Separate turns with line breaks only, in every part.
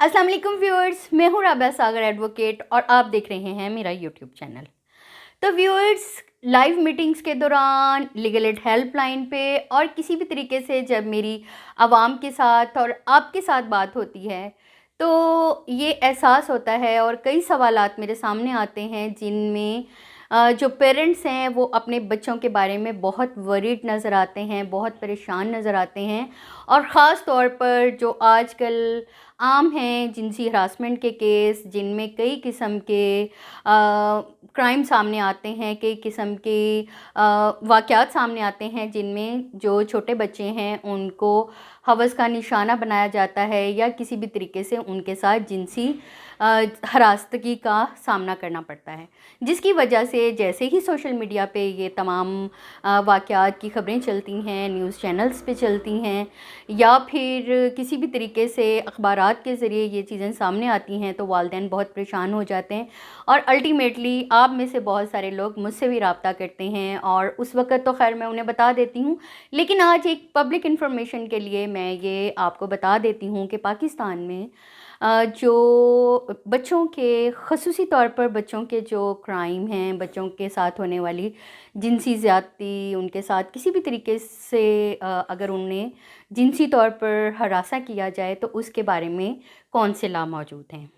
अस्सलाम वालेकुम व्यूअर्स, मैं हूँ राबिया सागर एडवोकेट और आप देख रहे हैं मेरा यूट्यूब चैनल। तो व्यूअर्स, लाइव मीटिंग्स के दौरान, लीगल एड हेल्पलाइन पे और किसी भी तरीके से जब मेरी आवाम के साथ और आपके साथ बात होती है तो ये एहसास होता है और कई सवालात मेरे सामने आते हैं जिनमें जो पेरेंट्स हैं वो अपने बच्चों के बारे में बहुत वरीड नज़र आते हैं, बहुत परेशान नज़र आते हैं। और ख़ास तौर पर जो आजकल आम हैं जिनसी हरासमेंट के केस, जिनमें कई किस्म के क्राइम सामने आते हैं, कई किस्म के वाक़यात सामने आते हैं जिनमें जो छोटे बच्चे हैं उनको हवस का निशाना बनाया जाता है या किसी भी तरीके से उनके साथ जिनसी हरासगी का सामना करना पड़ता है, जिसकी वजह से जैसे ही सोशल मीडिया पे ये तमाम वाक़यात की ख़बरें चलती हैं, न्यूज़ चैनल्स पे चलती हैं या फिर किसी भी तरीके से अखबारात के ज़रिए ये चीज़ें सामने आती हैं तो वालिदैन बहुत परेशान हो जाते हैं। और अल्टीमेटली आप में से बहुत सारे लोग मुझसे भी रब्ता करते हैं और उस वक़्त तो खैर मैं उन्हें बता देती हूँ, लेकिन आज एक पब्लिक इन्फॉर्मेशन के लिए मैं ये आपको बता देती हूँ कि पाकिस्तान में जो बच्चों के ख़ुसूसी तौर पर बच्चों के जो क्राइम हैं, बच्चों के साथ होने वाली जिनसी ज़्यादती, उनके साथ किसी भी तरीके से अगर उन्हें जिनसी तौर पर हरासा किया जाए तो उसके बारे में कौन से लॉ मौजूद हैं।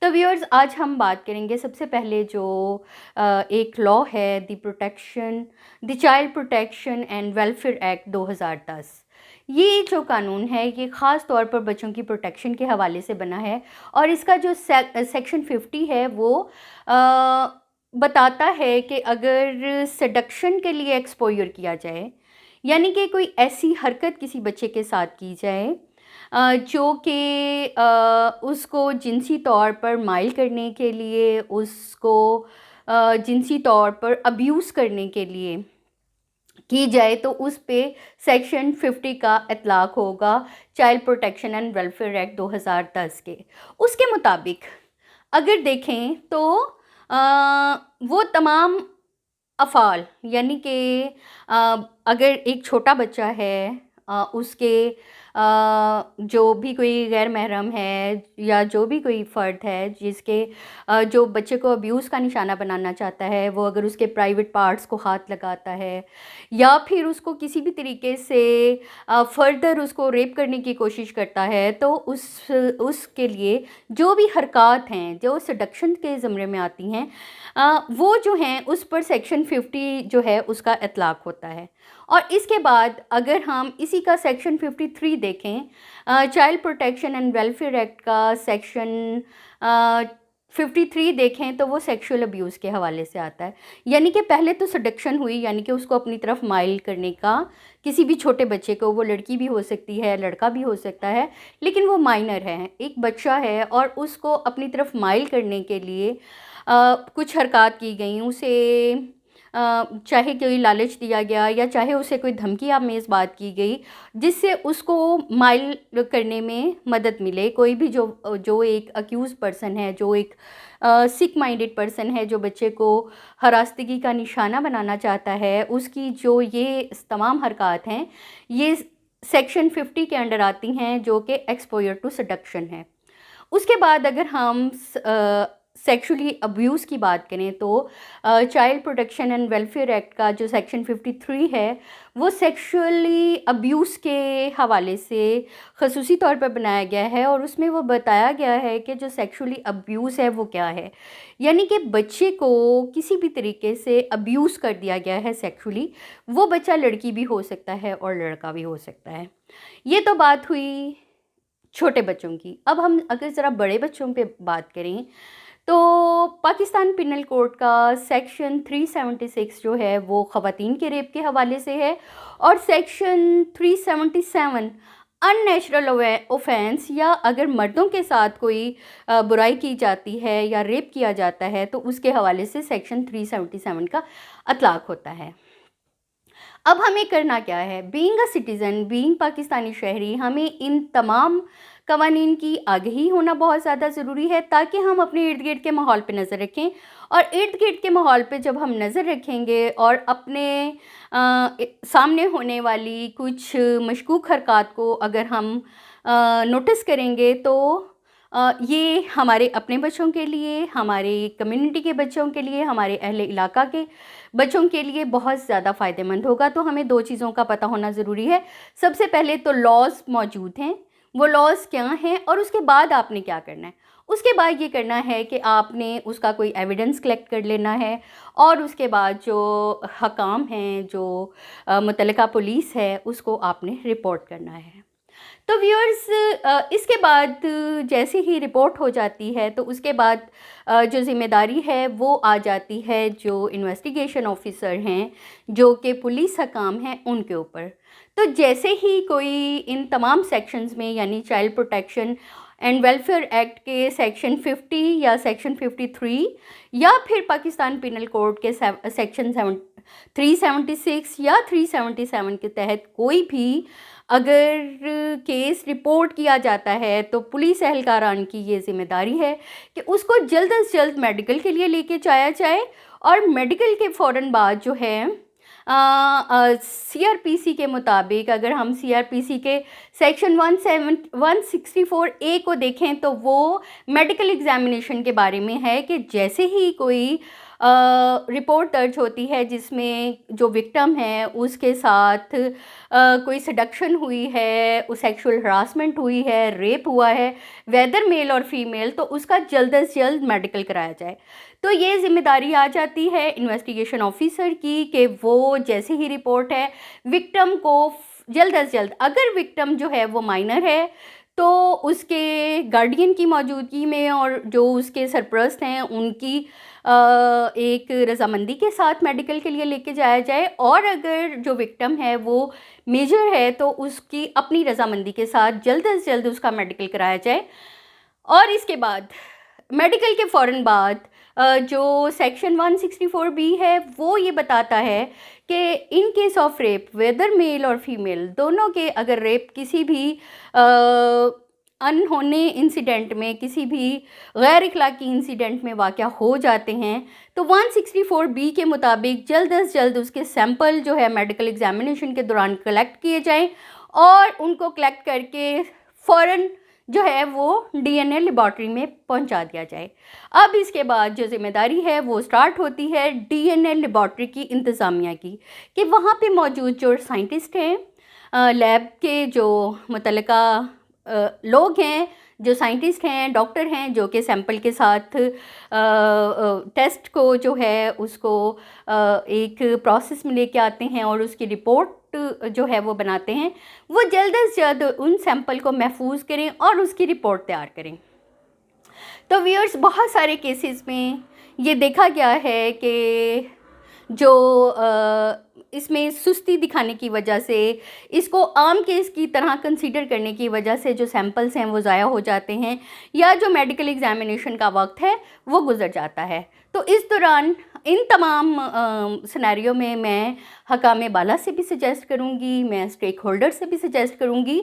तो व्यूअर्स, आज हम बात करेंगे सबसे पहले जो एक लॉ है the child protection and welfare act 2010। ये जो कानून है ये ख़ास तौर पर बच्चों की प्रोटेक्शन के हवाले से बना है और इसका जो सेक्शन 50 है वो बताता है कि अगर सडक्शन के लिए एक्सपोजर किया जाए, यानी कि कोई ऐसी हरकत किसी बच्चे के साथ की जाए जो कि उसको जिनसी तौर पर माइल करने के लिए, उसको जिनसी तौर पर अब्यूज़ करने के लिए की जाए तो उस पे सेक्शन 50 का इतलाक़ होगा child protection and welfare act 2010 के। उसके मुताबिक अगर देखें तो वो तमाम अफ़ाल, यानी कि अगर एक छोटा बच्चा है उसके जो भी कोई गैर महरम है या जो भी कोई फ़र्द है जिसके जो बच्चे को अब्यूज़ का निशाना बनाना चाहता है, वो अगर उसके प्राइवेट पार्ट्स को हाथ लगाता है या फिर उसको किसी भी तरीके से फ़र्दर उसको रेप करने की कोशिश करता है तो उसके लिए जो भी हरकत हैं जो सडक्शन के ज़मरे में आती हैं वो जो हैं उस पर सेक्शन 50 जो है उसका इतलाक़ होता है। और इसके बाद अगर हम इसी का सेक्शन 53 देखें, child protection and welfare act का सेक्शन 53 देखें तो वो सेक्सुअल अब्यूज़ के हवाले से आता है। यानी कि पहले तो सडक्शन हुई, यानी कि उसको अपनी तरफ माइल करने का, किसी भी छोटे बच्चे को, वो लड़की भी हो सकती है, लड़का भी हो सकता है, लेकिन वो माइनर है, एक बच्चा है और उसको अपनी तरफ माइल करने के लिए कुछ हरकत की गई, उसे चाहे कोई लालच दिया गया या चाहे उसे कोई धमकी आमेज़ बात की गई जिससे उसको माइल करने में मदद मिले। कोई भी जो एक अक्यूज़ पर्सन है, जो एक सिक माइंडेड पर्सन है, जो बच्चे को हरासगी का निशाना बनाना चाहता है, उसकी जो ये तमाम हरकत हैं ये सेक्शन 50 के अंडर आती हैं जो कि एक्सपोजर टू सडक्शन है। उसके बाद अगर हम सेक्सुअली अब्यूज़ की बात करें तो child protection and welfare act का जो सेक्शन 53 है वो सेक्सुअली अब्यूज़ के हवाले से ख़ुसूसी तौर पर बनाया गया है और उसमें वो बताया गया है कि जो सेक्सुअली अब्यूज़ है वो क्या है। यानी कि बच्चे को किसी भी तरीके से अब्यूज़ कर दिया गया है सेक्सुअली, वो बच्चा लड़की भी हो सकता है और लड़का भी हो सकता है। ये तो बात हुई छोटे बच्चों की। अब हम अगर ज़रा बड़े बच्चों पे बात करें तो पाकिस्तान पिनल कोड का सेक्शन 376 जो है वो ख़वातीन के रेप के हवाले से है और सेक्शन 377 अननेचुरल ऑफेंस, या अगर मर्दों के साथ कोई बुराई की जाती है या रेप किया जाता है तो उसके हवाले से सेक्शन 377 का इतलाक़ होता है। अब हमें करना क्या है? Being a citizen, being Pakistani शहरी, हमें इन तमाम कवानीन की आगही होना बहुत ज़्यादा ज़रूरी है ताकि हम अपने इर्द गिर्द के माहौल पे नज़र रखें। और इर्द गिर्द के माहौल पे जब हम नज़र रखेंगे और अपने सामने होने वाली कुछ मशकूक हरकत को अगर हम नोटिस करेंगे तो یہ ہمارے اپنے بچوں کے لیے، ہمارے کمیونٹی کے بچوں کے لیے، ہمارے اہل علاقہ کے بچوں کے لیے بہت زیادہ فائدہ مند ہوگا۔ تو ہمیں 2 چیزوں کا پتہ ہونا ضروری ہے۔ سب سے پہلے تو لاز موجود ہیں، وہ لاز کیا ہیں، اور اس کے بعد آپ نے کیا کرنا ہے۔ اس کے بعد یہ کرنا ہے کہ آپ نے اس کا کوئی ایویڈنس کلیکٹ کر لینا ہے، اور اس کے بعد جو حکام ہیں، جو متعلقہ پولیس ہے، اس کو آپ نے رپورٹ کرنا ہے۔ تو ویورز، اس کے بعد جیسے ہی رپورٹ ہو جاتی ہے تو اس کے بعد جو ذمہ داری ہے وہ آ جاتی ہے جو انویسٹیگیشن آفیسر ہیں، جو کہ پولیس حکام ہیں، ان کے اوپر۔ تو جیسے ہی کوئی ان تمام سیکشنز میں، یعنی child protection and welfare act کے سیکشن 50 یا سیکشن 53 یا پھر پاکستان پینل کوڈ کے سیکشن 376 یا 377 کے تحت کوئی بھی اگر کیس رپورٹ کیا جاتا ہے تو پولیس اہلکاران کی یہ ذمہ داری ہے کہ اس کو جلد از جلد میڈیکل کے لیے لے کے جایا جائے، اور میڈیکل کے فوراً بعد جو ہے سی آر پی سی کے مطابق، اگر ہم سی آر پی سی کے سیکشن 164A کو دیکھیں تو وہ میڈیکل ایگزامینیشن کے بارے میں ہے کہ جیسے ہی کوئی رپورٹ درج ہوتی ہے جس میں جو وکٹم ہے اس کے ساتھ کوئی سیڈکشن ہوئی ہے، سیکشول ہراسمنٹ ہوئی ہے، ریپ ہوا ہے، ویدر میل اور فیمیل، تو اس کا جلد از جلد میڈیکل کرایا جائے۔ تو یہ ذمہ داری آ جاتی ہے انویسٹیگیشن آفیسر کی کہ وہ جیسے ہی رپورٹ ہے وکٹم کو جلد از جلد، اگر وکٹم جو ہے وہ مائنر ہے تو اس کے گارڈین کی موجودگی میں اور جو اس کے سرپرست ہیں ان کی ایک رضامندی کے ساتھ میڈیکل کے لیے لے کے جایا جائے، اور اگر جو وکٹم ہے وہ میجر ہے تو اس کی اپنی رضامندی کے ساتھ جلد از جلد اس کا میڈیکل کرایا جائے۔ اور اس کے بعد میڈیکل کے فوراً بعد جو سیکشن 164B ہے وہ یہ بتاتا ہے کہ in case of rape, whether male اور فیمیل دونوں کے اگر ریپ کسی بھی انہونے انسیڈنٹ میں، کسی بھی غیر اخلاقی انسیڈنٹ میں واقع ہو جاتے ہیں تو 164B کے مطابق جلد از جلد اس کے سیمپل جو ہے میڈیکل ایگزامینیشن کے دوران کلیکٹ کیے جائیں، اور ان کو کلیکٹ کر کے فوراً جو ہے وہ DNA لیبارٹری میں پہنچا دیا جائے۔ اب اس کے بعد جو ذمہ داری ہے وہ سٹارٹ ہوتی ہے DNA لیبارٹری کی انتظامیہ کی، کہ وہاں پہ موجود جو سائنٹسٹ ہیں، لیب کے جو متعلقہ لوگ ہیں، جو سائنٹسٹ ہیں، ڈاکٹر ہیں، جو کہ سیمپل کے ساتھ ٹیسٹ کو جو ہے اس کو ایک پروسیس میں لے کے آتے ہیں اور اس کی رپورٹ جو ہے وہ بناتے ہیں، وہ جلد از جلد ان سیمپل کو محفوظ کریں اور اس کی رپورٹ تیار کریں۔ تو ویورز، بہت سارے کیسز میں یہ دیکھا گیا ہے کہ جو اس میں سستی دکھانے کی وجہ سے، اس کو عام کیس کی طرح کنسیڈر کرنے کی وجہ سے جو سیمپلز ہیں وہ ضائع ہو جاتے ہیں، یا جو میڈیکل ایگزامینیشن کا وقت ہے وہ گزر جاتا ہے۔ تو اس دوران ان تمام سینیریو میں میں حکام بالا سے بھی سجیسٹ کروں گی، میں اسٹیک ہولڈر سے بھی سجیسٹ کروں گی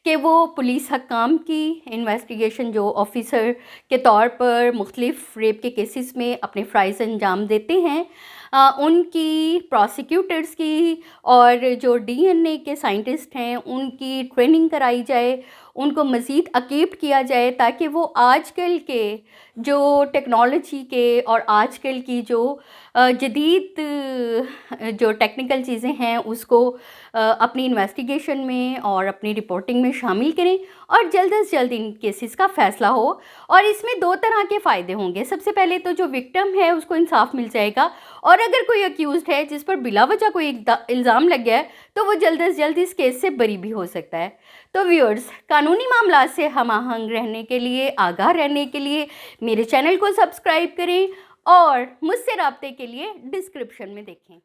کہ وہ پولیس حکام کی انویسٹیگیشن جو آفیسر کے طور پر مختلف ریپ کے کیسز میں اپنے فرائض انجام دیتے ہیں، ان کی پروسیکیوٹرز کی اور جو DNA کے سائنٹسٹ ہیں ان کی ٹریننگ کرائی جائے، ان کو مزید اکیپ کیا جائے، تاکہ وہ آج کل کے جو ٹیکنالوجی کے اور آج کل کی جو جدید جو ٹیکنیکل چیزیں ہیں اس کو اپنی انویسٹیگیشن میں اور اپنی رپورٹنگ میں شامل کریں، اور جلد از جلد ان کیسز کا فیصلہ ہو۔ اور اس میں 2 طرح کے فائدے ہوں گے۔ سب سے پہلے تو جو وکٹم ہے اس کو انصاف مل جائے گا، اور اگر کوئی اکیوزڈ ہے جس پر بلا وجہ کوئی الزام لگ گیا ہے تو وہ جلد از جلد اس کیس سے بری بھی ہو سکتا ہے۔ تو ویورز، قانونی معاملات سے ہم آہنگ رہنے کے لیے، آگاہ رہنے کے لیے میرے چینل کو سبسکرائب کریں، اور مجھ سے رابطے کے لیے ڈسکرپشن میں دیکھیں۔